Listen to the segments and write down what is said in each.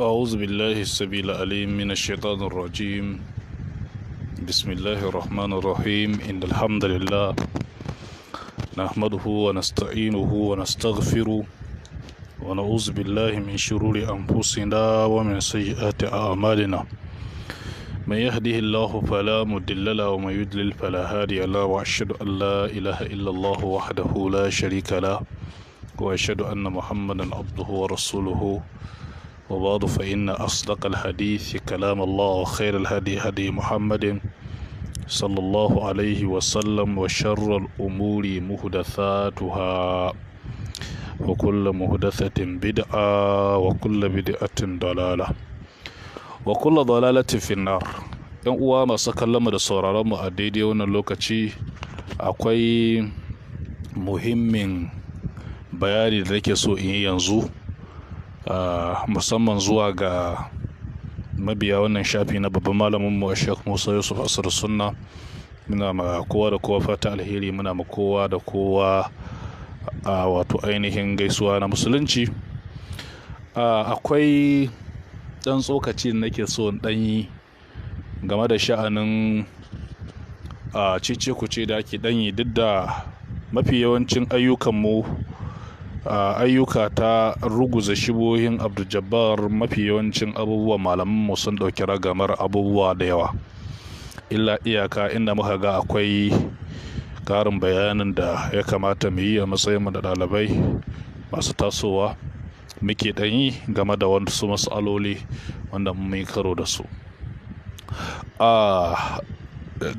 أعوذ بالله السميع العليم من الشيطان الرجيم. بسم الله الرحمن الرحيم. إن الحمد لله نحمده ونستعينه ونستغفره ونعوذ بالله من شرور أنفسنا ومن سيئات أعمالنا. من يهده الله فلا مضل له ومن يضلل فلا هادي له وأشهد أن لا إله إلا الله وحده لا شريك له وأشهد أن محمدا عبده ورسوله. وبعد فإن أصدق الحديث كلام الله وخير الهدي هدي محمد صلى الله عليه وسلم وشر الأمور محدثاتها وكل محدثة بدعة وكل بدعة ضلالة وكل ضلالة في النار. ‘Yan uwa masu kallon mu da sauraron mu a daidai wannan lokaci, akwai muhimmin bayani da nake so in yi yanzu, musamman zuwa ga mabiya wannan shafi na babban malamin mu Sheikh Musa Yusuf Asad Sunna. Muna ma kowa da kowa fata alheri, muna ma kowa da kowa wato ainihin gaisuwa na musulunci. Akwai dan tsokaci da nake so in dan yi game da sha'anin cece kuce da ake dan yi, duk da mafi yawancin ayyukanmu ayyuka ta ruguza shibohin Abdul Jabbar, mafi yawancin abubuwan malamanmu sun ɗauki ragamar abubuwa da yawa, illa iyaka inda muka ga akwai ƙarin bayanin da ya kamata mu yi a matsayinmu da ɗalibai masu tasowa, muke ɗan yi game da wasu matsaloli wanda mun yi karo da su.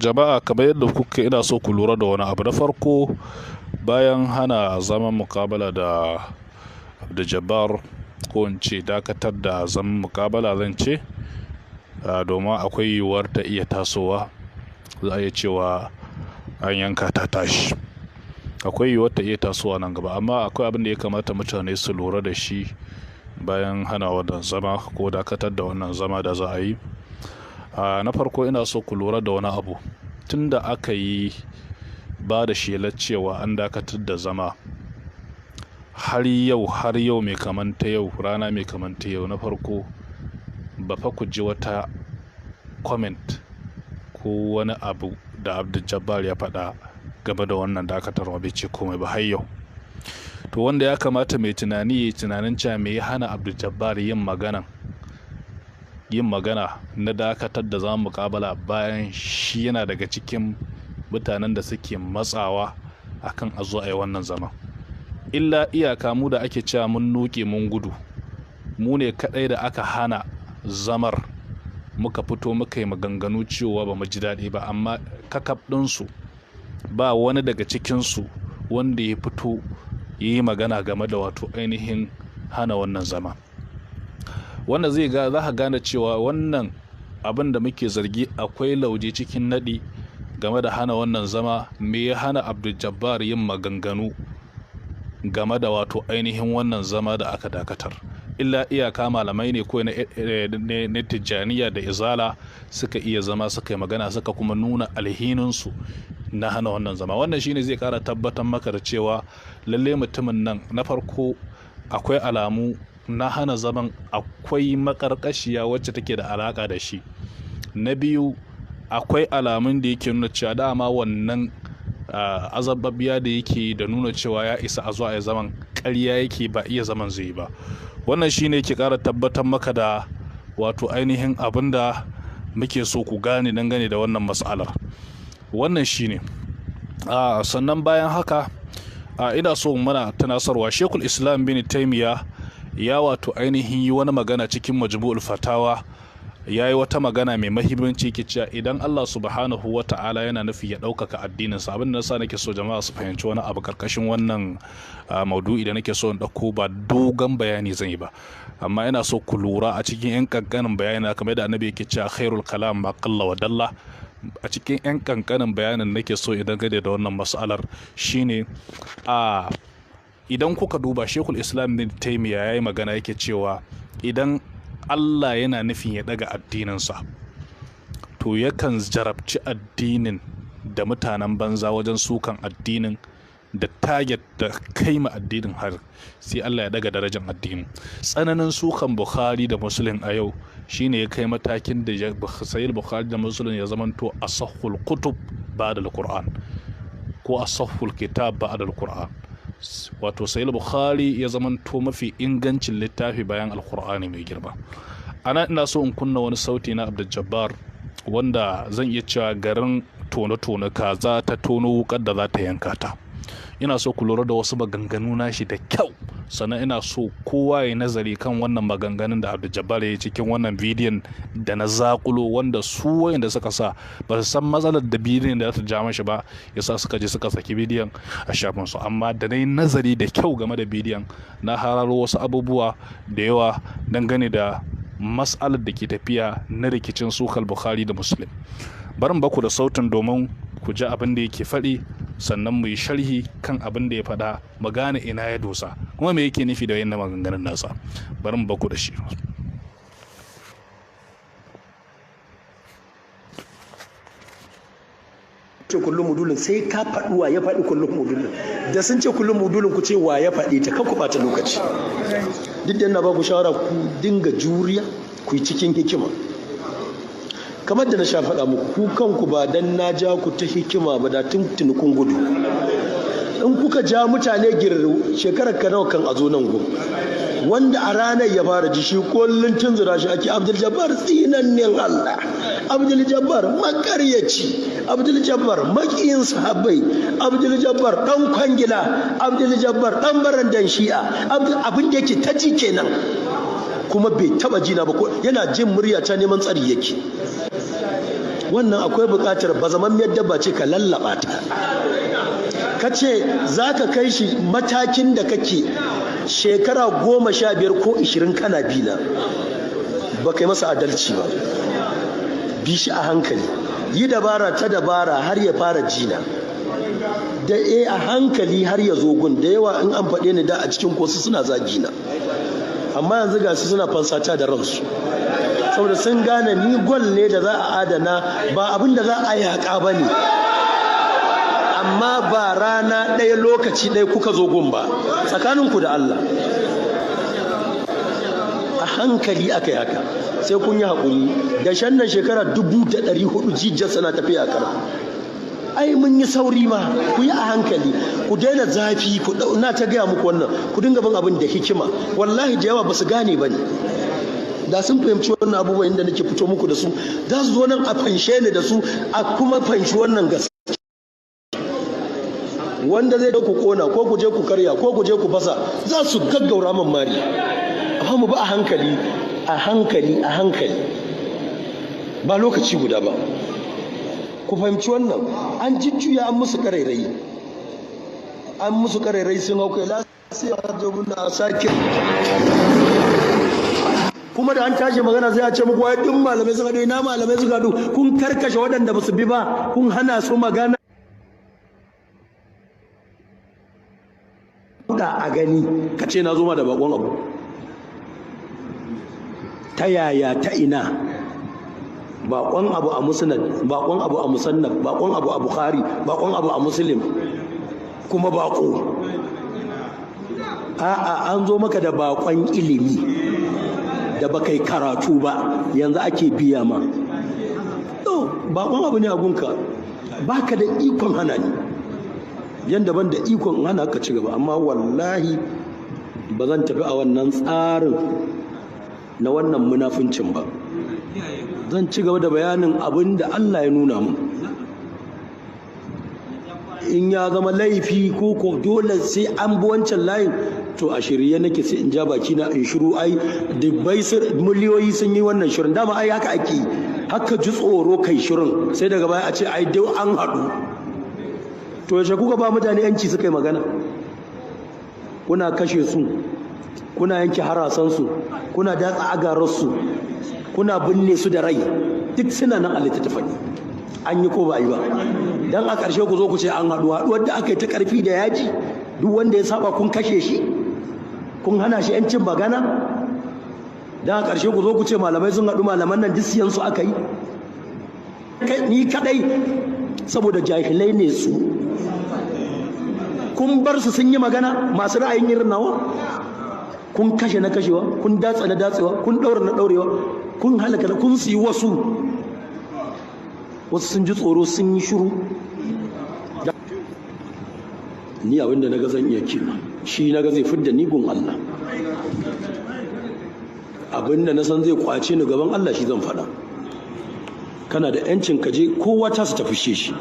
Jama'a, kamar yadda kuka, ina so ku lura da wani abu. Na farko, bayan hana zaman mukabala da Abdul Jabbar, ko in ce dakatar da zaman mukabala zan ce, domin akwai yiwuwar ta iya tasowa, za a iya cewa an yanka ta tashi, akwai yiwuwar ta iya tasowa nan gaba. Amma akwai abin da ya kamata mutane su lura da shi bayan hana wannan zama ko dakatar da wannan zama da za a yi. Na farko, ina so ku lura da wani abu. Tunda aka yi ba da shelar cewa an dakatar da zama har yau mai kamanta yau, rana mai kamanta yau, na farko ba fa ku ji wata comment ko wani abu da Abdul Jabbar ya faɗa game da wannan dakatarwa, bai ce komai ba har yau. To wanda ya kamata mai tunani ya tunanin cewa me ya hana Abdul Jabbar yin magana na dakatar da zaman mukabala, bayan shi yana daga cikin mutanen da suke matsawa akan a zo a yi wannan zama. Illa iyaka mu da ake cewa mun nuke mun gudu, mu ne kadai da aka hana zamar, muka fito muka yi maganganu cewa ba mu ji daɗi ba, amma kakab ɗinsu ba wani daga cikinsu wanda ya fito ya yi magana game da wato ainihin hana wannan zama. Wanda za ka gane cewa wannan abin da muke zargi akwai lauje cikin naɗi game da hana wannan zama. Me ya hana Abdul Jabbar yin maganganu game da wato ainihin wannan zama da aka dakatar? Illa iyaka malamai ne ko na Tijjaniya da Izala suka iya zama, suka yi magana, suka kuma nuna alhininsu na hana wannan zama. Wannan shine zai kara tabbatar maka da cewa lalle mutumin nan, na farko akwai alamu na hana zaman, akwai makarkashiya wacce take da alaka da shi. Na biyu, akwai alamun da yake nuna cewa dama wannan azababbiya da yake da nuna cewa ya isa a zuwa ya zaman ƙarya yake, ba iya zaman zai ba. Wannan shine yake ƙara tabbatar maka da wato ainihin abin da muke so ku gane dangane da wannan mas'alar. Wannan shine. Sannan bayan haka, ina so mana tunasarwa, Sheikhul Islam bin Taymiyyah ya wato ainihin yi wani magana cikin Majmu'ul Fatawa. Ya yi wata magana mai mahimmanci, ke cewa idan Allah subhanahu wa ta'ala yana nufi ya ɗaukaka addininsa, abin da nasa nake so jama'a su fahimci wani abu karkashin wannan maudu'i da nake so in ɗauko, ba dogon bayani zan yi ba, amma ina so ku lura a cikin 'yan ƙanƙanin bayani, kamar da annabi yake cewa khairul kalam ma qalla wa dalla. A cikin 'yan ƙanƙanin bayanin nake so idan gade da wannan mas'alar shine, idan kuka duba Sheikhul Islam bin Taymiyyah ya yi magana, yake cewa idan Allah yana nufin ya daga addininsa, to yakan jarabci addinin da mutanen banza wajen sukan addinin da target da kai ma addinin har sai Allah ya daga darajar addinin. Tsananin sukan Bukhari da Muslim a yau shine ya kai matakin da Sahih Bukhari da Muslim ya zamanto asahhul kutub ba'da al-Qur'an ko asahhul kitab ba'da al-Qur'an. Wato Sahih Bukhari ya zamanto mafi ingancin littafi bayan al-Qur'ani mai girma. Ana ina so in kunna wani sauti na Abdul Jabbar wanda zan iya cewa garin tone-tone kaza ta tono wukar da za ta yanka ta. Ina so ku lura da wasu maganganu nashi da kyau, sannan ina so kowa ya nazari kan wannan maganganun da Abdul Jabbar ya cikin wannan bidiyon da na zakulo, wanda su wayanda suka sa ba su san matsalar da bidiyon da za ta ja mashi ba yasa suka je suka saki bidiyon a shafin su. Amma da na yi nazari da kyau game da bidiyon na hararo wasu abubuwa da yawa dangane da mas'alar da ke tafiya na rikicin sukal Bukhari da Muslim. Barin baku da sautin domin ku ji abin da yake faɗi, sannan mu yi sharhi kan abin da ya faɗa, mu gane ina ya dosa kuma me yake nufi da wayannan maganganun nasa. Barin baku da shi. ce kullum mudulin sai ka faɗi wa ya faɗi kullum mudulin, da sun ce kullum mudulin ku ce wa ya faɗi ta, kan ku ɓata lokaci. Duk da ina ba ku shawara ku dinga juriya, ku yi cikin hikima. Kamar da na sha faɗa muku, ku kanku ba dan na ja ku ta hikima ba da tuntuni kun gudu. In kuka ja mutane girru shekarar ka nawa kan a zo nan gun, wanda a ranar ya fara ji shi kullun tunzura shi ake Abdul Jabbar tsinannen Allah, Abdul Jabbar makaryaci, Abdul Jabbar makiyin sahabbai, Abdul Jabbar dan kwangila, Abdul Jabbar dan barandan shi'a, abin da yake ta ji kenan, kuma bai taba jina ba, ko yana jin murya ta neman tsari yake. Wannan akwai buƙatar ba zaman miyar dabba ce ka lallaba ta, ka ce za ka kai shi matakin da kake shekara 15 ko 20 kana bina, ba kai masa adalci ba. Bi shi a hankali, yi dabara ta dabara har ya fara jina, da a hankali har ya zo gun. Da yawa in an faɗe ni da a cikin kosu suna zagina, amma yanzu ga su suna fansata da ransu, saboda sun gane ni gwal ne da za a adana, ba abin da za a yaƙa ba ne. Amma ba rana ɗaya lokaci ɗaya kuka zo gun ba, tsakaninku da Allah. A hankali aka yi haka, sai kun yi haƙuri. Da shannan shekara 1400 jijiyar sana tafiya kar. Ai mun yi sauri ma, ku yi a hankali, ku daina zafi, na ta gaya muku wannan, ku dinga bin abin da hikima. Wallahi da yawa ba su gane ba ne. Da sun fahimci wannan abubuwan inda nake fito muku da su, za su zo nan a fanshe ni da su, a kuma fanshi wannan gaske. Wanda zai ku kona, ko ku je ku karya, ko ku je ku fasa, za su gaggaura man mari. Amma mu ba a hankali, a hankali, a hankali, ba lokaci guda ba. Ku fahimci wannan, an jujjuya an musu karairayi, an musu karairayi sun hau kai lafiya da sake. Kuma da an tashi magana sai a ce muku wai duk malamai suka haɗu, ina malamai suka haɗu, kun karkashe waɗanda ba su bi ba, kun hana su magana. A gani ka ce na zo ma da bakon abu, ta yaya ta ina? Bakon abu a musnad, bakon abu a musannaf, bakon abu a bukhari, bakon abu a muslim, kuma bako. A'a, an zo maka da bakon ilimi da baka yi karatu ba, yanzu ake biya ma. To bakon abu ne a gunka, baka da ikon hana ni, yanda ban da ikon hana ka ci gaba. Amma wallahi ba zan tafi a wannan tsarin na wannan munafincin ba. Zan ci gaba da bayanin abin da Allah ya nuna mu. In ya zama laifi ko dole sai an bi wancan layin, to a shirye nake sai in ja baki na in shiru. Ai dubbai miliyoyi sun yi wannan shirin, dama ai haka ake yi, haka ji tsoro kai shirin, sai daga baya a ce ai dai an haɗu. To yaushe kuka ba mutane yanci suka yi magana? Kuna kashe su, kuna yanke harasansu, kuna datsa agararsu, kuna binne su da rai, duk suna nan a littattafai. An yi ko ba yi ba? Dan a ƙarshe ku zo ku ce an haɗu, haɗuwar da aka yi ta ƙarfi da yaji, duk wanda ya saba kun kashe shi, kun hana shi yancin magana. Dan a ƙarshe ku zo ku ce malamai sun haɗu, malaman nan duk siyansu aka yi. Ni kaɗai, saboda jahilai ne su. kun bar su sun yi magana masu ra'ayin irin nawa? Kun kashe na kashewa, kun datsa na datsewa, kun daura na daurewa, kun halaka da kun siyi wasu sun ji tsoro sun yi shiru. Ni abinda naga zan iya kima shi naga zai fidda ni gun Allah, abinda na san zai kwace ni gaban Allah shi zan faɗa. Kana da yancin ka je kowa ta su tafi shi.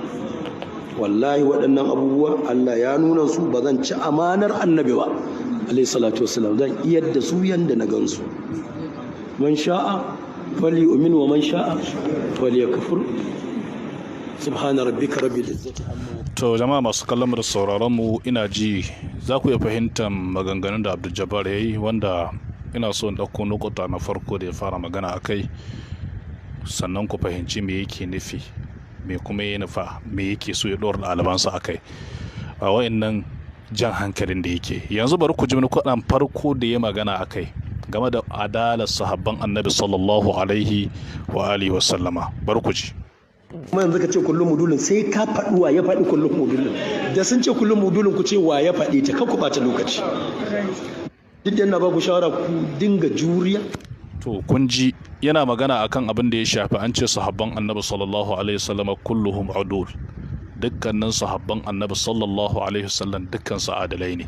Wallahi waɗannan abubuwa Allah ya nuna su, ba zan ci amanar annabi ba alayhi salatu wassalam, zan iyar da su yanda na gansu. Man sha'a falyu'min wa man sha'a falyakfur. Subhana rabbika rabbil izzati amma. To jama'a masu kallon da sauraron mu, ina ji za ku iya fahimtar maganganun da Abdul Jabbar yayi, wanda ina so in dauko nukuta na farko da ya fara magana akai, sannan ku fahimci me yake nufi, me kuma ya nufa, me yake so ya dora ɗalibansa akai a wayannan jan hankalin da yake. Yanzu bari ku ji nukutan farko da ya magana akai game da adalar sahabban Annabi sallallahu alaihi wa alihi wa sallama. Bari ku ji. Kuma yanzu ka ce kullum mudulin, sai ka faɗi wa ya faɗi kullum mudulin. Da sun ce kullum mudulin ku ce wa ya faɗi ta, kan ku ɓata lokaci. Duk da yana ba ku shawara ku dinga juriya. To kun ji yana magana akan abin da ya shafi an ce sahabban Annabi sallallahu alaihi wasallam kulluhum udul, dukkanin sahabban Annabi sallallahu alaihi wasallam dukkan su adalai ne,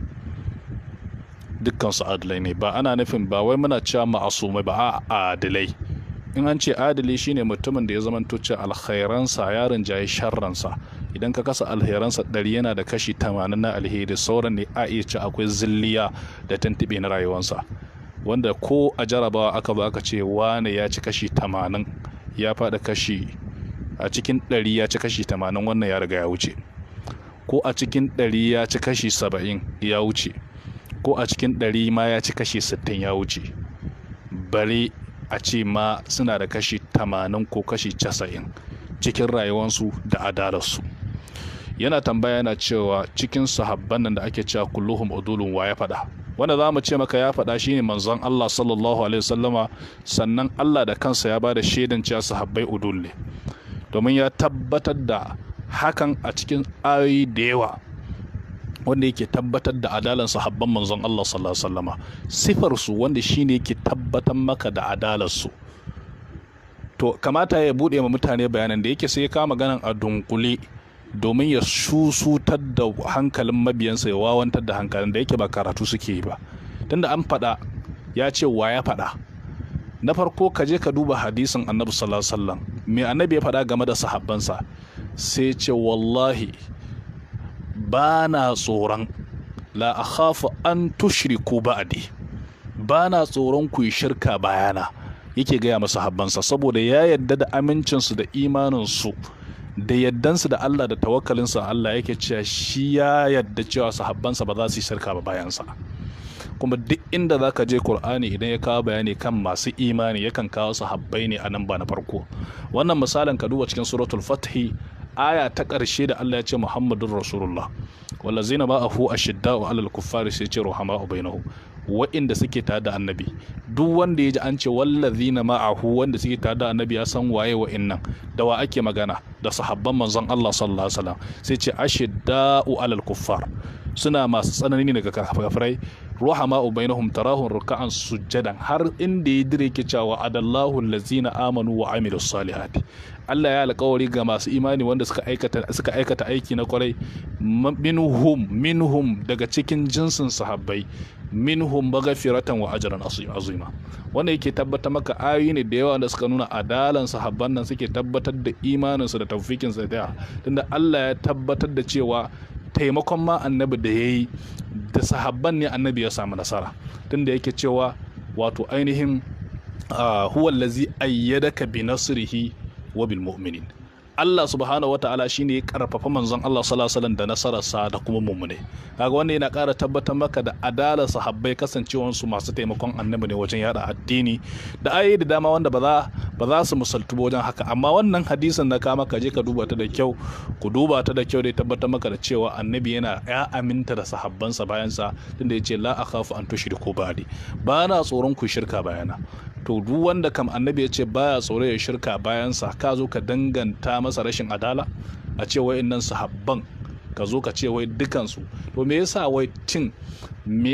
dukkan su adalai ne. Ba ana nufin ba wai muna cewa ma'asumai ba, a adalai. In an ce adali shine mutumin da ya zama tuce alkhairansa ya rinjaye sharransa. Idan ka kasa alheransa 100 yana da kashi 80 na alheri, sauran ne a iya ce akwai zilliya da tantibe na rayuwarsa, wanda ko a jarabawa aka ba aka ce wane ya ci kashi 80, ya faɗa kashi a cikin 100 ya ci kashi 80, wannan ya riga ya wuce. Ko a cikin 100 ya ci kashi 70 ya wuce, ko a cikin 100 ma ya ci kashi 60 ya wuce, bare a ce ma suna da kashi 80 ko kashi 90 cikin rayuwarsu da adalarsu. Yana tambaya yana cewa cikin sahabban nan da ake cewa kulluhum udulun wa ya faɗa? Wanda za mu ce maka ya faɗa shine manzon Allah sallallahu alaihi wasallama, sannan Allah da kansa ya bada shaidan cewa sahabbai udul ne, domin ya tabbatar da hakan a cikin ayoyi da yawa wanda yake tabbatar da adalan sahabban manzon Allah sallallahu alaihi wasallama, sifar su wanda shine yake tabbatar maka da adalar su. To kamata ya bude ma mutane bayanan da yake sai ya kama maganan a dunkule domin ya susutar da hankalin mabiyansa, ya wawantar da hankalin da yake ba karatu suke yi ba. Tunda an faɗa ya ce wa ya faɗa. Na farko ka je ka duba hadisin Annabi sallallahu alaihi wasallam, me Annabi ya faɗa game da sahabbansa? Sai ce wallahi ba na tsoron, la akhafu an tushriku ba'di, ba na tsoron ku yi shirka bayana, yake gaya masa sahabbansa, saboda ya yadda da amincinsu da imaninsu da yaddansu da Allah da tawakkalinsa Allah, yake cewa shi ya yadda cewa sahabbansa ba za su yi shirka ba bayansa. Kuma duk inda za ka je Qur'ani idan ya kawo bayani kan masu imani yakan kawo sahabbai ne a nan ba na farko. Wannan misalin ka duba cikin suratul Fathi aya ta ƙarshe da Allah ya ce Muhammadur Rasulullah wallazina ma'ahu ashidda'u 'alal kuffari, sai ce ruhama'u bainahum, wa'inda suke tare da annabi. Duk wanda ya ji an ce wallazina ma'ahu, wanda suke tare da annabi, ya san waye wa'innan, da wa ake magana, da sahabban manzon Allah sallallahu alaihi wasallam. Sai ce ashidda'u 'alal kuffar, suna masu tsanani daga kafirai, ruhama'u bainahum tarahum ruk'an sujjadan, har inda ya dire ke cewa adallahu allazina amanu wa amilus salihati, Allah ya alƙawari ga masu imani wanda suka aikata aiki na kwarai, minhum daga cikin jinsin sahabbai, minhum maghfiratan wa ajran azima. Wanda yake tabbatar maka ayoyi ne da yawa da suka nuna adalan sahabban nan, suke tabbatar da imaninsu da tawfikinsu da tunda Allah ya tabbatar da cewa taimakon ma annabi da yayi da sahabban ne annabi ya samu nasara, tunda yake cewa wato ainihin huwa allazi ayyadaka bi nasrihi wa bil mu'minin. Allah subhanahu wata'ala shine ya karfafa manzon Allah sallallahu alaihi wasallam da nasararsa da kuma mu'mine. Kaga wannan yana ƙara tabbatar maka da adalar sahabbai, kasancewar su masu taimakon annabi ne wajen yada addini, da ayoyi da dama wanda ba za su musaltu wajen haka. Amma wannan hadisin da ka maka je ka duba ta da kyau, ku duba ta da kyau, dai tabbatar maka da cewa annabi yana ya aminta da sahabbansa bayan sa, tunda yace la akhafu an tushriku ba'di, ba na tsoron ku shirka bayana. To duk wanda kam annabi ya ce baya tsoro ya shirka bayansa, ka zo ka danganta masa rashin adala, a ce wa'annan sahabban ka zo ka ce wai dukansu. To me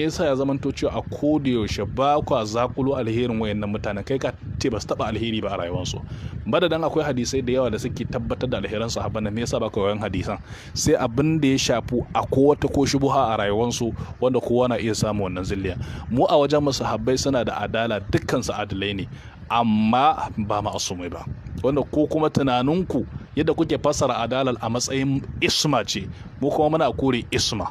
yasa ya zamanto cewa a koda yaushe ba kwa zakulo alherin wayannan mutanen, kai ka ce ba su taba alheri ba a rayuwarsu. Badadan akwai hadisai da yawa da suke tabbatar da alheran sahabban nan, me yasa ba ka wayan hadisan? Sai abin da ya shafu a wata ko shubuha a rayuwarsu wanda kowa na iya samu wannan zilliya. Mu a wajen mu sahabbai suna da adala, dukkan su adalai ne, amma ba ma'asumai ba, wanda ko kuma tunaninku yadda kuke fassara adalal a matsayin isma ce, mu kuma muna kore isma,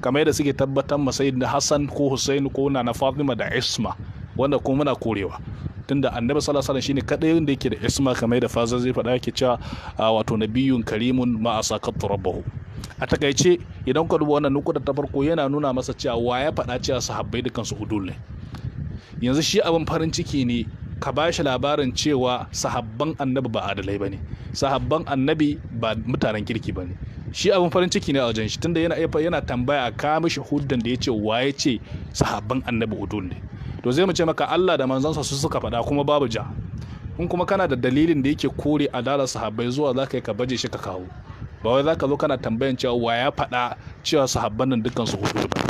kamar yadda suke tabbatar masai da Hassan ko Hussein ko na Fatima da isma, wanda kuma muna korewa, tunda annabi sallallahu alaihi wasallam shine kadai wanda yake da isma, kamar yadda Fazal zai faɗa yake cewa wato nabiyyun karimun ma asaqatu rabbahu. A takaice idan ka duba wannan nukuda ta farko yana nuna masa cewa wa ya faɗa cewa sahabbai dukansu udul ne. Yanzu shi abin farin ciki ne ka ba shi labarin cewa sahabban annabi ba adalai ba ne, sahabban annabi ba mutanen kirki ba ne. Shi abin farin ciki ne a wajen shi, tunda yana tambaya a kawo mishi huddan da ya ce wa ya ce sahabban annabi udul ne. To zai mu ce maka Allah da manzansa su suka faɗa kuma babu ja. In kuma kana da dalilin da yake kore adalar sahabbai, zuwa za ka yi ka baje shi ka kawo, ba wai za ka zo kana tambayan cewa wa ya faɗa cewa sahabban nan dukkan su udul ba.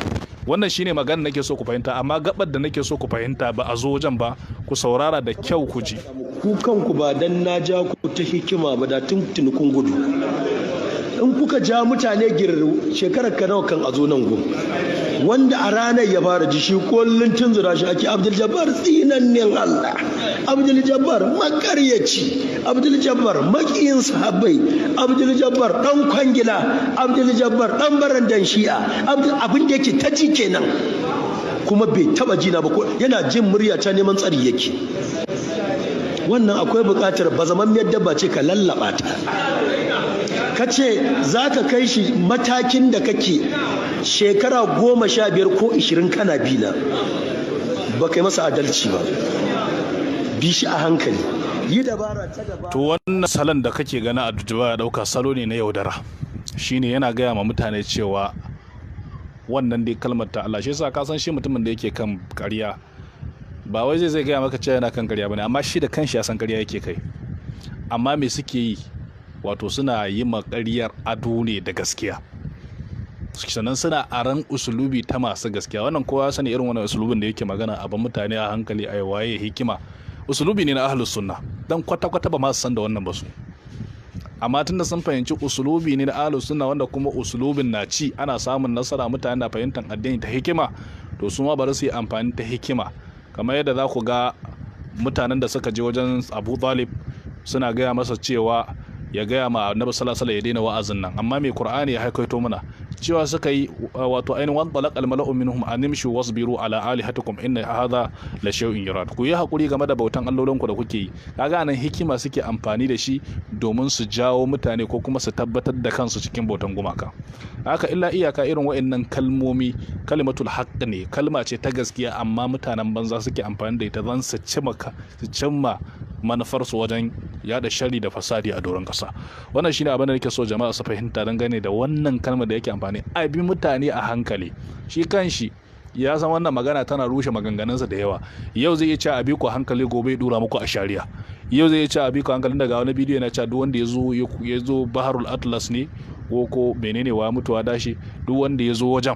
Wannan shine magana nake so ku fahimta, amma gabar da nake so ku fahimta ba a zo wajen ba, ku saurara da kyau ku ji. Ku kanku ba dan na ja ku ta hikima ba da tuntuni kun gudu. In kuka ja mutane girru shekarar ka nawa kan a zo nan gun, wanda a ranar ya fara ji shi kullun tunzura shi ake Abdul Jabbar tsinannen Allah, Abdul Jabbar makaryaci, Abdul Jabbar makiyin sahabbai, Abdul Jabbar dan kwangila, Abdul Jabbar dan barandan shi'a, abin da yake ta ji kenan, kuma bai taba jina ba, yana jin murya ta neman tsari yake. Wannan akwai buƙatar bazamammiyar dabba ce ka lallaba ta, ka ce za ka kai shi matakin da kake shekara 15 ko 20 kana bina, ba kai masa adalci ba, bi shi a hankali, yi dabara ta dabara. To wannan salon da kake gana a dujuwa ya dauka salo ne na yaudara, shine yana gaya ma mutane cewa wannan dai kalmar ta Allah. Shi yasa ka san shi mutumin da yake kan ƙarya ba wai zai gaya maka cewa yana kan ƙarya bane, amma shi da kanshi ya san ƙarya yake kai. Amma me suke yi? Wato suna yi ma ƙaryar ado ne da gaskiya, sannan suna aran usulubi ta masu gaskiya. Wannan kowa ya sani irin wannan usulubin da yake magana a ban mutane a hankali, a waye hikima, usulubi ne na ahlus sunna, dan kwata-kwata ba ma su san da wannan ba su. Amma tunda sun fahimci usulubi ne na ahlus sunna, wanda kuma usulubin na ci, ana samun nasara, mutane na fahimtar addini ta hikima, to su ma bari su yi amfani ta hikima. Kamar yadda za ku ga mutanen da suka je wajen Abu Talib suna gaya masa cewa ya gaya ma Annabi sallallahu alaihi wasallam ya daina wa'azin nan, amma mai Qur'ani ya haikaito mana cewa suka yi wato ainihin wan talaq al mala'u minhum an nimshu wasbiru ala alihatikum inna hadha la shay'un yurad. Ku yi hakuri game da bautan allolin ku da kuke yi. Kaga nan hikima suke amfani da shi domin su jawo mutane ko kuma su tabbatar da kansu cikin bautan gumaka. Haka illa iyaka irin wa'annan kalmomi kalimatul haqq ne, kalma ce ta gaskiya, amma mutanen banza suke amfani da ita zan su cimma manufarsu wajen yada shari da fasadi a doron kasa. Wannan shine abin da nake so jama'a su fahimta dangane da wannan kalmar da yake amfani. A bi mutane a hankali, shi kanshi ya san wannan magana tana rushe maganganunsa da yawa. Yau zai iya cewa abi ku hankali, gobe ya dura muku a shari'a. Yau zai iya cewa abi ku hankali, daga wani bidiyo yana cewa duk wanda ya zo Baharul Atlas ne ko menene wa mutuwa dashi, duk wanda ya zo wajen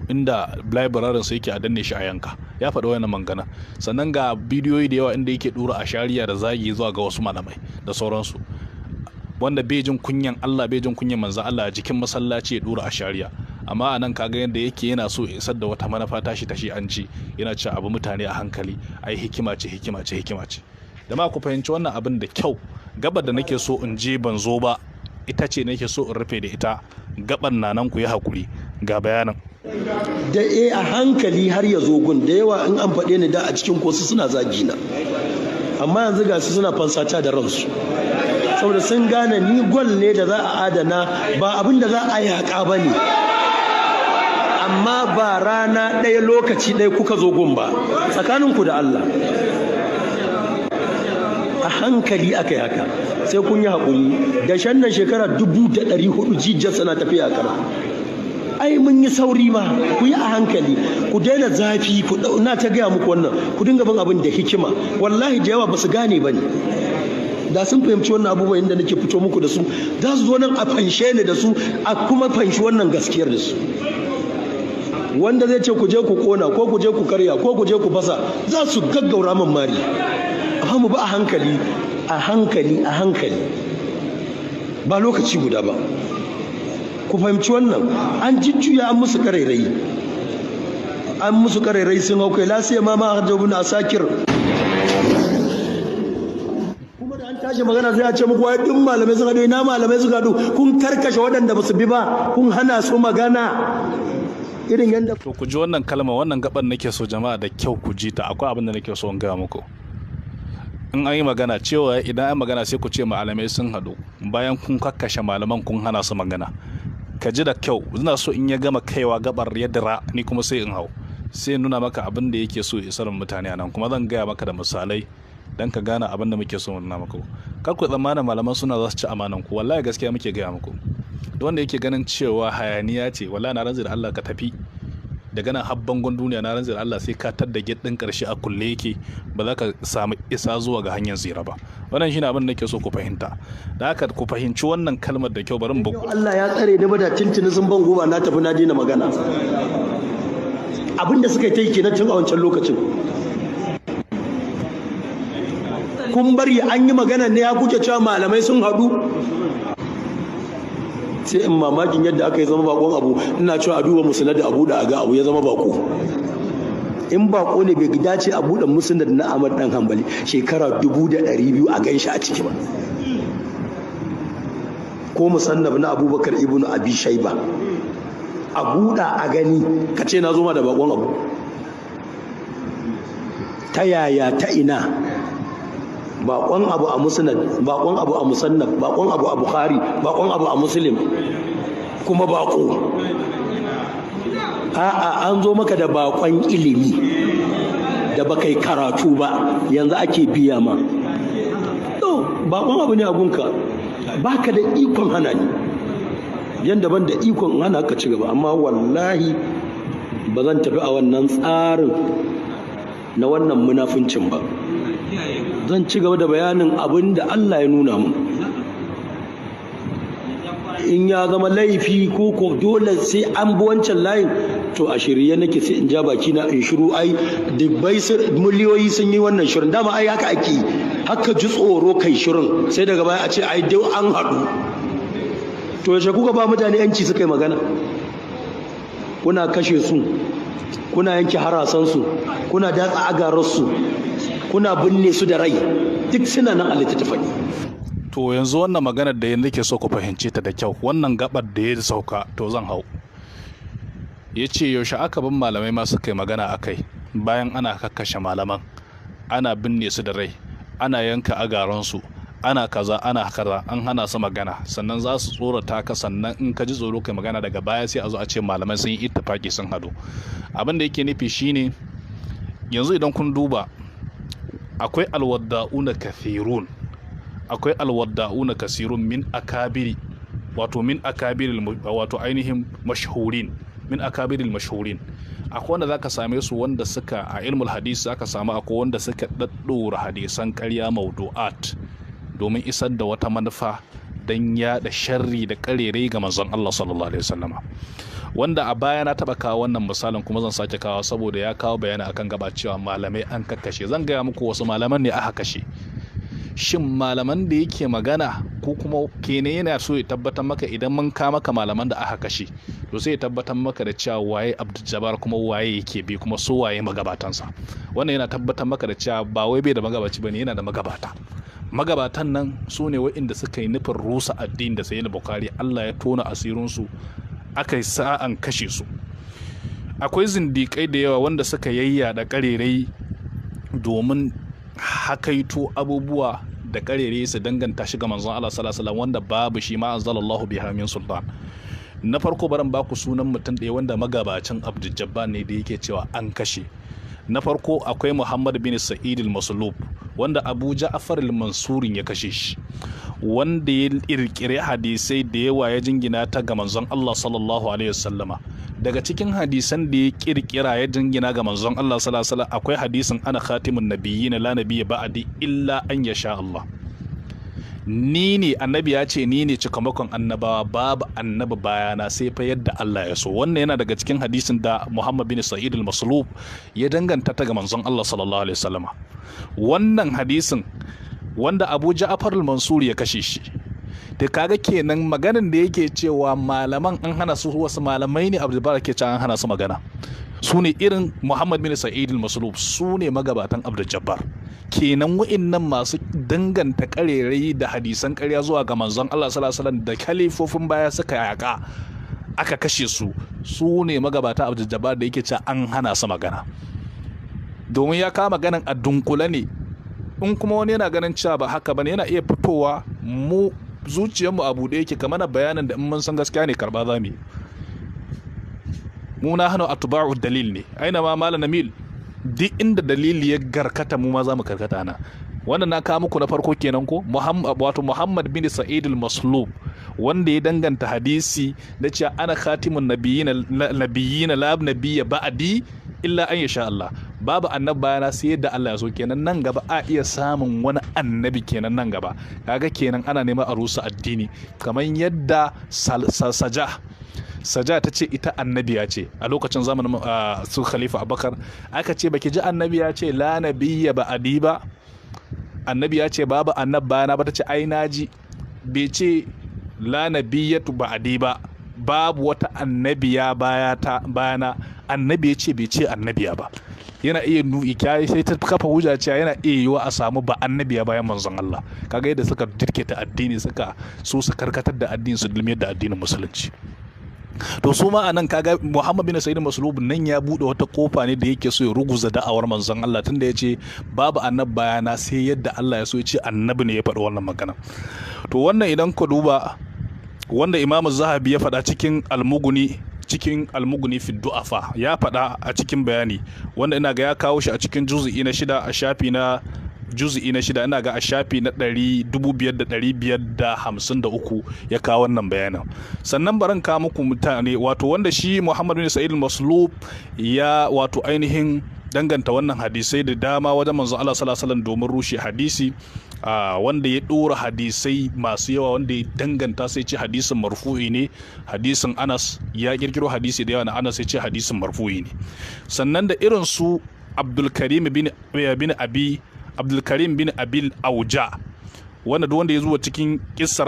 inda librarian sa yake a danne shi a yanka. Ya faɗi wannan mangana. Sannan ga bidiyoyi da yawa inda yake dura a shari'a da zagi zuwa ga wasu malamai da sauransu, wanda bai jin kunyan Allah, bai jin kunyan manzo Allah a jikin masallaci ya dura a shari'a. Amma anan kaga yadda yake yana so ya isar da wata manufa tashi ta shi an ci, yana cewa abu mutane a hankali, ai hikima ce. Da ma ku fahimci wannan abin da kyau. Gabar da nake so in je ban zo ba, ita ce nake so in rufe da ita. Gaban nan ku yi hakuri ga bayanin. Da a hankali har ya zo gun, da yawa in an faɗe ni da a cikin kosu suna zagi na, amma yanzu ga su suna fansata da ransu, saboda sun gane ni gwal ne da za a adana, ba abin da za a yaƙa ba ne. Amma ba rana ɗaya lokaci ɗaya kuka zo gun ba, tsakaninku da Allah. A hankali aka yi haka, sai kun yi haƙuri. Da shannan shekara 1400 jijjar sana tafiya kara. Ai mun yi sauri ma, ku yi a hankali, ku daina zafi, na ta gaya muku wannan, ku dinga bin abin da hikima. Wallahi da yawa ba su gane ba ne. da sun fahimci wannan abubuwan inda nake fito muku da su, za su zo nan a fanshe ni da su, a kuma fanshi wannan gaskiyar da su. Wanda zai ce ku je ku kona ko ku je ku karya ko ku je ku fasa, za su gaggaura man mari. Amma mu ba a hankali a hankali a hankali, ba lokaci guda ba. Ku fahimci wannan, an jujjuya an musu karairayi, sun hau kai, lasiya ma hajjabun asakir. Kuma da an tashi magana sai a ce muku wai duk malamai sun hadu, ina malamai suka hadu, kun karkashe waɗanda ba su bi ba, kun hana su magana. Irin yanda to ku ji wannan kalma, wannan gaban nake so jama'a da kyau ku ji ta. Akwai abin da nake so in gaya muku. In an yi magana cewa idan an magana sai ku ce malamai sun hadu, bayan kun kakkashe malaman kun hana su magana. Ka ji da kyau, ina so in ya gama kaiwa gabar ya dira, ni kuma sai in hau, sai nuna maka abin da yake so isarin mutane a nan, kuma zan gaya maka da misalai dan ka gane abin da muke so nuna maka. Kar ku tsammanin malaman suna za su ci amanan ku, wallahi gaskiya muke gaya muku. Wanda yake ganin cewa hayaniya ce, wallahi na ranzar Allah ka tafi daga nan habban duniya, na ranzar Allah sai ka tadda gate din karshe a kulle yake, ba za ka samu isa zuwa ga hanyar zira ba. Wannan shine abin da nake so ku fahimta. Da haka ku fahimci wannan kalmar da kyau. Bari mu buku. Allah ya tsare ni ba da tintini sun ban goba na tafi na daina magana. Abin da suka yi ta yi kenan tun a wancan lokacin. Kun bari an yi magana ne ya kuke cewa malamai sun haɗu. Sai in mamakin yadda aka yi zama bakon abu, ina cewa a duba musnad da abu da aga abu ya zama bako. In bako ne bai dace a buɗe musnad na Ahmad dan Hanbali shekara 2200 a ganshi a ciki ba, ko musannab na Abubakar ibn Abi Shayba a buɗa a gani, ka ce na zo ma da bakon abu. Ta yaya, ta ina? Bakon abu a musnad, bakon abu a musannaf, bakon abu a Bukhari, bakon abu a Muslim, kuma bako. A'a, an zo maka da bakon ilimi da baka yi karatu ba, yanzu ake biya ma. To bakon abu ne abunka, baka da ikon hana ni, yanda ban da ikon hana ka ci gaba. Amma wallahi ba zan tafi a wannan tsarin na wannan munafincin ba. Zan ci gaba da bayanin abin da Allah ya nuna mu. In ya zama laifi ko dole sai an bi wancan layin, to a shirye nake sai in ja baki na in shiru. Ai dubbai miliyoyi sun yi wannan shirin, dama ai haka ake, haka ji tsoro kai shirin, sai daga baya a ce ai dai an haɗu. To yaushe kuka ba mutane yanci suka yi magana? Kuna kashe su, kuna yanke harasansu, kuna datsa agararsu, kuna binne su da rai, duk suna nan a littattafai. To yanzu wannan maganar da yanzu ke so ku fahimce ta da kyau, wannan gabar da ya sauka to zan hau. Ya ce yaushe aka bin malamai ma suka yi magana a kai, bayan ana kakkashe malaman, ana binne su da rai, ana yanka agaransu, ana kaza ana kaza, an hana su magana, sannan za su tsorata ka, sannan in ka ji tsoro kai magana, daga baya sai a zo a ce malamai sun yi ittifaki sun hadu. Abin da yake nufi shine, yanzu idan kun duba, akwai alwadda'una kathirun, akwai alwadda'una kasirun min akabiri, wato min akabiril, wato ainihin mashhurin, min akabiril mashhurin. Akwai wanda zaka same su wanda suka a ilmul hadisi, zaka samu akwai wanda suka daddora hadisan ƙarya mawdu'at domin isar da wata manufa dan yada sharri da karerai ga manzon Allah sallallahu alaihi wasallama. Wanda a baya na taba kawo wannan misalin, kuma zan sake kawo saboda ya kawo bayani akan gaba cewa malamai an kakkashe. Zan gaya muku wasu malaman ne aka kashe. Shin malaman da yake magana ko kuma kenan yana so ya tabbatar maka idan mun ka maka malaman da aka kashe, to sai ya tabbatar maka da cewa waye Abdul Jabbar, kuma waye yake bi, kuma su waye magabatansa. Wannan yana tabbatar maka da cewa ba wai bai da magabaci bane, yana da magabata. Magabatan nan su ne waɗanda suka yi nufin rusa addini da sayyid Bukhari, Allah ya tona asirinsu, aka yi sa'an kashe su. Akwai zindiƙai da yawa wanda suka yayyada ƙarerai domin hakaito abubuwa da ƙarerai su danganta shi ga manzon Allah sallallahu alaihi wasallam, wanda babu shi ma anzalallahu biha min sultan. Na farko baran baku sunan mutum ɗaya wanda magabacin Abdul Jabbar ne da yake cewa an kashe. Na farko akwai Muhammad bin Sa'id al-Maslub, wanda Abu Ja'far al-Mansurin ya kashe shi, wanda ya kirkire hadisai da yawa ya jingina ta ga manzon Allah sallallahu alaihi wasallama. Daga cikin hadisan da ya kirkira ya jingina ga manzon Allah sallallahu alaihi wasallam akwai hadisin ana khatimun nabiyyin la nabiyya ba'di illa an yasha Allah. ni ne annabi ya ce ni ne cikamakon annabawa, babu annabi bayana sai fa yadda Allah ya so. Wannan yana daga cikin hadisin da Muhammad bin Sa'id al-Maslub ya danganta ta ga manzon Allah sallallahu alaihi wasallama. Wannan hadisin wanda Abu Ja'far al-Mansur ya kashe shi, da kaga kenan maganin da yake cewa malaman an hana su, wasu malamai ne Abdul Jabbar ke cewa an hana su magana, su ne irin Muhammad bin Sa'id al-Maslub, su ne magabatan Abdul Jabbar. Kenan wa'innan masu danganta karerai da hadisan ƙarya zuwa ga manzon Allah sallallahu alaihi wasallam da kalifofin baya suka yaka aka kashe su, su ne magabata Abdul Jabbar da yake cewa an hana su magana, domin ya kama maganan a dunkule ne. In kuma wani yana ganin cewa ba haka bane, yana iya fitowa, mu zuciyarmu a buɗe yake, kamar bayanin da in mun san gaskiya ne karba za mu yi. Mu na hana atba'u dalil ne, aina ma malam Namil, duk inda dalili ya garkata mu ma za mu karkata na. Wannan na kawo muku na farko kenan ko Muhammad bin Sa'id al-Maslub, wanda ya danganta hadisi da cewa ana khatimun nabiyyin la nabiyya ba'di illa an yasha Allah, babu annabi bayana sai yadda Allah ya so. Kenan nan gaba a iya samun wani annabi kenan nan gaba, kaga kenan ana neman a rusa addini, kamar yadda Saja ta ce ita annabiya ce a lokacin zamanin su Khalifa Abubakar. Aka ce baki ji annabiya ce la nabiyya ba'di ba, annabiya ce babu annab bayana ba, ta ce ai naji, bai ce la nabiyyatu ba'di ba, babu wata annabiya bayana. Annabi ya ce bai ce annabiya ba. Yana iya kyai sai ta kafa hujja cewa yana iya yiwa a samu ba annabiya bayan manzon Allah. Kaga yadda suka dirketa addini, suka so su karkatar da addini, su dulmiyar da addinin musulunci. To su ma anan kaga Muhammad bin Sa'id al-Maslub nan ya bude wata kofa ne da yake so ya ruguza da'awar manzon Allah, tunda yace babu annabi bayana sai yadda Allah ya so, ya ce annabi ne ya faɗi wannan magana. To wannan idan ka duba wanda Imam Zahabi ya faɗa cikin Al-Mughni fi du'afa, ya faɗa a cikin bayani, wanda ina ga ya kawo shi a cikin juz'i na 6 a shafi na ina ga a shafi na 5553 ya kawo wannan bayanan. Sannan baran ka muku mutane wanda shi Muhammad bin Sa'id al-Maslub ya ainihin danganta wannan hadisai da dama wajen manzon Allah sallallahu alaihi wasallam domin rushe hadisi, wanda ya dora hadisai masu yawa, wanda ya danganta sai ce hadisin marfu'i ne. Hadisin Anas, ya kirkiro hadisi da yawa na Anas sai ce hadisin marfu'i ne. Sannan da irin su Abdulkarim bin Abil Auja, wanda duk wanda ya zuwa cikin kissar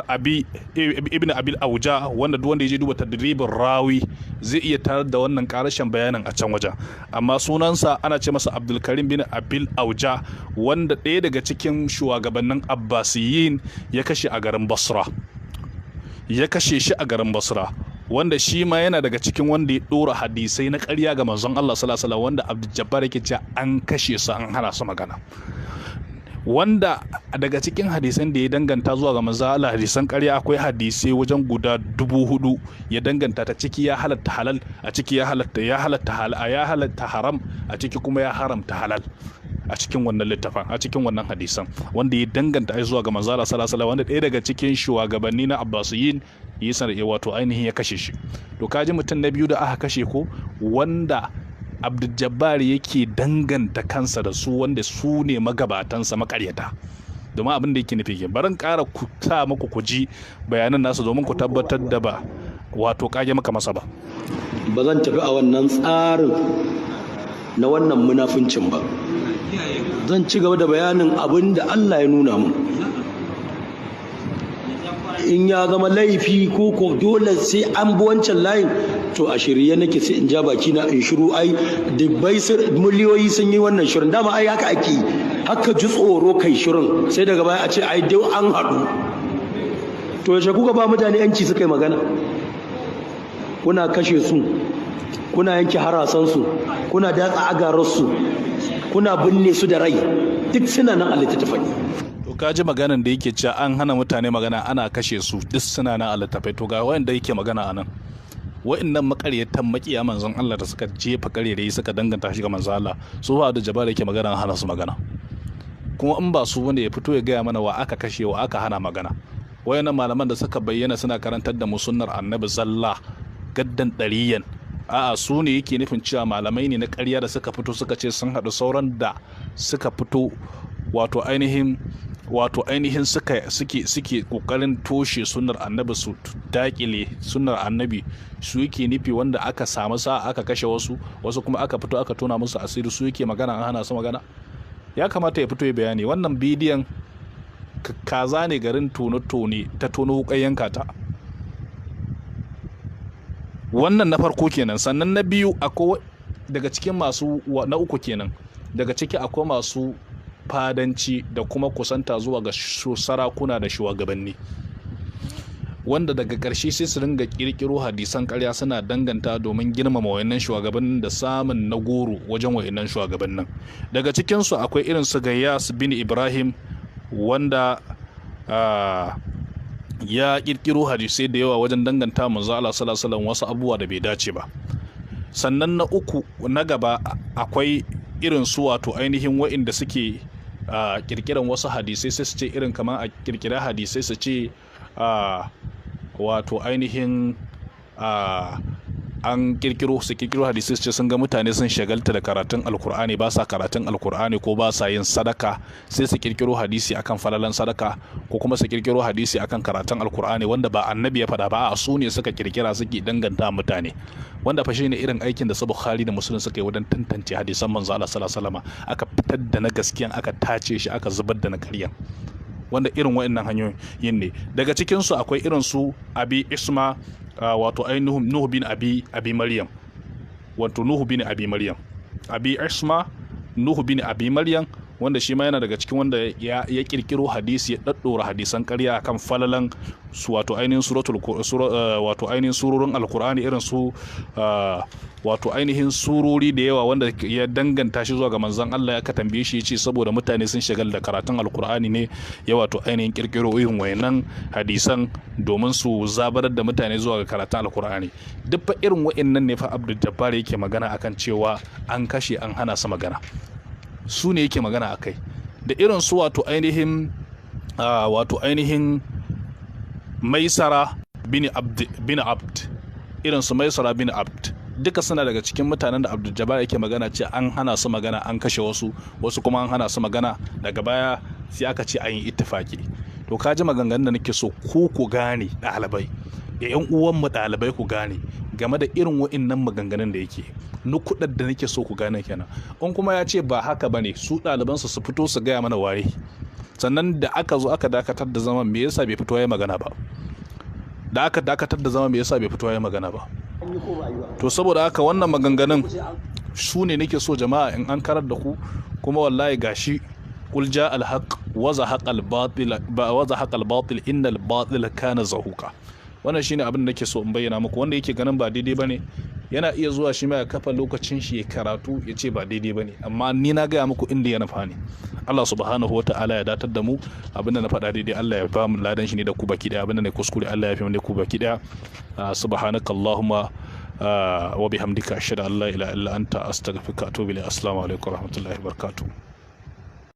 ibn Abil Auja, wanda duk wanda ya je duba tadribin rawi zai iya tarar da wannan karashin bayanin a can wajen. Amma sunansa ana ce masa Abdulkarim bin Abil Auja, wanda ɗaya daga cikin shugabannin Abbasiyin ya kashe shi a garin Basra, wanda shi ma yana daga cikin wanda ya dora hadisai na ƙarya ga manzon Allah sallallahu alaihi wasallam, wanda Abdul Jabbar yake cewa an kashe su, an hana su magana. Wanda daga cikin hadisan da ya danganta zuwa ga manzon Allah, hadisan ƙarya akwai hadisai wajen guda 4000 ya danganta ta, ciki ya halatta halal, a ciki ya halatta haram, a ciki kuma ya haramta halal a cikin wannan littafin, a cikin wannan hadisan, wanda ya danganta zuwa ga manzon Allah sallallahu alaihi wasallam, wanda ɗaya daga cikin shugabanni na Abbasiyin ainihin ya kashe shi. To kaji mutum na biyu da aka kashe ko, wanda Abdul Jabbar yake danganta kansa da su, wanda su ne magabatansa makaryata. Domin abin da yake nufi ke barin ƙara ku sa muku ku ji bayanan nasu domin ku tabbatar da ba kage maka masa ba. Ba zan tafi a wannan tsarin na wannan munafincin ba. Zan ci gaba da bayanin abin da Allah ya nuna mu. In ya zama laifi ko dole sai an bi wancan layin, to a shirye nake sai in ja baki na in shiru. Ai dubbai miliyoyi sun yi wannan shirin, dama ai haka ake, haka ji tsoro kai shirin, sai daga baya a ce ai dai an haɗu. To yaushe kuka ba mutane yanci suka yi magana? Kuna kashe su, kuna yanke harasansu, kuna datsa agararsu, kuna binne su da rai, duk suna nan a littattafai. To ka ji maganan da yake cewa an hana mutane magana, ana kashe su, duk suna nan a littattafai. To ga wanda yake magana anan, wa'annan makaryatan makiya manzon Allah da suka jefa karerai suka danganta shi ga manzon Allah, su ba da Jabbar yake magana, hana su magana. Kuma in ba su wanda ya fito ya gaya mana wa aka kashe, wa aka hana magana. Wayannan malaman da suka bayyana suna karantar da mu sunnar annabi zalla gaddan ɗariyan, a'a su ne yake nufin cewa malamai ne na ƙarya da suka fito suka ce sun haɗu, sauran da suka fito ainihin wato ainihin suke kokarin toshe sunnar annabi, su dakile sunnar annabi, su yake nufi wanda aka samu sa aka kashe wasu kuma aka fito aka tona musu asiri, su yake magana an hana su magana. Ya kamata ya fito ya bayani. Wannan bidiyon kaza ne garin tone ta tono wukan yanka ta. Wannan na farko kenan. Sannan na biyu akwai daga cikin masu, na uku kenan, daga ciki akwai masu fadanci da kuma kusanta zuwa ga sarakuna da shugabanni, wanda daga ƙarshe sai su ringa kirkiro hadisan ƙarya suna danganta domin girmama wayannan shugabannin da samun na goro wajen wayannan shugabannin. Daga cikinsu akwai irin su Gayyas bin Ibrahim, wanda ya kirkiro hadisai da yawa wajen danganta manzo Allah sallallahu alaihi wasallam wasu abubuwa da bai dace ba. Sannan na uku na gaba akwai irin su wato ainihin wa'inda suke kirkiran wasu hadisai, sai su ce irin kamar a kirkira hadisai su ce wato ainihin an kirkiro hadisai su ce sun ga mutane sun shagalta da karatun alkur'ani, ba sa karatun alkur'ani ko ba sa yin sadaka, sai su kirkiro hadisi akan falalan sadaka, ko kuma su kirkiro hadisi akan karatun alkur'ani wanda ba annabi ya faɗa ba, a su ne suka kirkira suke danganta mutane, wanda fa shine irin aikin da su Bukhari da Muslim suka yi wajen tantance hadisan manzo Allah sallallahu alaihi wasallam, aka fitar da na gaskiyan aka tace shi aka zubar da na ƙaryan, wanda irin waɗannan hanyoyin ne. Daga cikin su akwai irin su Abi Isma, wato ainihin Nuhu bin Abi Maryam, wato Nuhu bin Abi Maryam, Abi Isma Nuhu bin Abi Maryam, wanda shi ma yana daga cikin wanda ya kirkiro hadisi, ya daddora hadisan ƙarya akan falalan su, wato ainihin wato ainihin surorin alkur'ani, irin su wato ainihin surori da yawa wanda ya danganta shi zuwa ga manzon Allah. Ya tambaye shi yace saboda mutane sun shagal da karatun alkur'ani ne ya wato ainihin kirkiro irin wayannan hadisan domin su zabarar da mutane zuwa ga karatun alkur'ani. Duk fa irin wayannan ne fa Abdul Jabbar yake magana akan cewa an kashe an hana su magana, su ne yake magana a kai. Da irin su wato ainihin Maisara bin Abd, irin su Maisara bin Abd, duka suna daga cikin mutanen da Abdul Jabbar yake magana ce an hana su magana, an kashe wasu kuma an hana su magana, daga baya sai aka ce an yi ittifaki. To ka ji maganganun da nake so ku gane, ɗalibai da yan uwanmu ɗalibai ku gane game da irin wa'innan maganganun da yake, nukudar da nake so ku gane kenan. In kuma ya ce ba haka bane, su ɗalibansa su fito su gaya mana waye. Sannan da aka zo aka dakatar da zaman, me yasa bai fito ya magana ba? Da aka dakatar da zaman, me yasa bai fito ya magana ba? To saboda haka wannan maganganun su ne nake so jama'a in an karar da ku, kuma wallahi gashi qul ja al haqq wa zahaqa al batil innal batila kana zahuqa. Wannan shine abin da nake so in bayyana muku. Wanda yake ganin ba daidai bane yana iya zuwa shi ma ya kafa lokacin shi ya karatu ya ce ba daidai bane, amma ni na gaya muku inda ya nufa ne. Allah subhanahu wataala ya datar da mu. Abinda na faɗa daidai Allah ya ba mu ladan shi ne da ku baki daya, abinda ne kuskure Allah ya fi mu da ku baki daya. Subhanakallahumma wa bihamdika ashhadu an la ilaha illa anta astaghfiruka wa atubu ilayk. Assalamu alaikum wa rahmatullahi wa barakatuh.